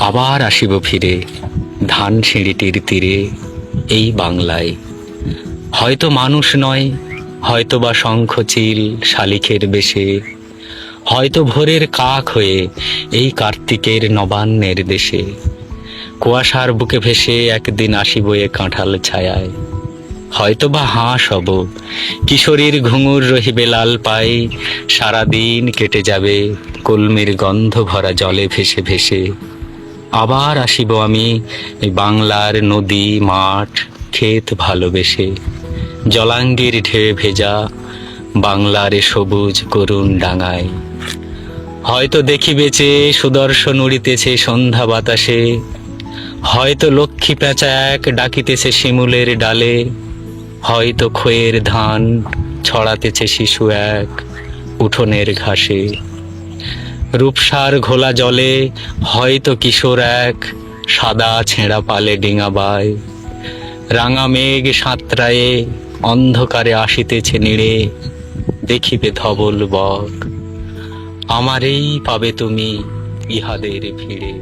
আবার আসিব ফিরে ধান সিঁড়িটির তীরে এই বাংলায়। হয়তো মানুষ নয়, হয়তো বা শঙ্খচিল শালিখের বেশে, হয়তো ভোরের কাক হয়ে এই কার্তিকের নবান্নের দেশে। কুয়াশার বুকে ভেসে একদিন আসিব এ কাঁঠাল ছায়ায়। হয়তো বা হাঁস হব, কিশোরীর ঘুঙুর রহিবে লাল পাই, সারাদিন কেটে যাবে কলমির গন্ধ ভরা জলে ভেসে ভেসে। আবার আসিব আমি এই বাংলার নদী মাঠ ক্ষেত ভালোবেসে, জলাঙ্গির ঢেউ ভেজা বাংলার এ সবুজ করুণ ডাঙায়। হয়তো দেখিবেচে সুদর্শন উড়িতেছে সন্ধ্যা বাতাসে, হয়তো লক্ষ্মী পেঁচা এক ডাকিতেছে শিমুলের ডালে, হয়তো খয়ের ধান ছড়াতেছে শিশু এক উঠোনের ঘাসে। রূপসার ঘোলা জলে হয়তো কিশোর এক সাদা ছেঁড়া পালে ডিঙা বায়। রাঙা মেঘ সাঁতরায়ে অন্ধকারে আসিতেছে নিড়ে, দেখিবে ধবল বক, আমারেই পাবে তুমি ইহাদের ভিড়ে।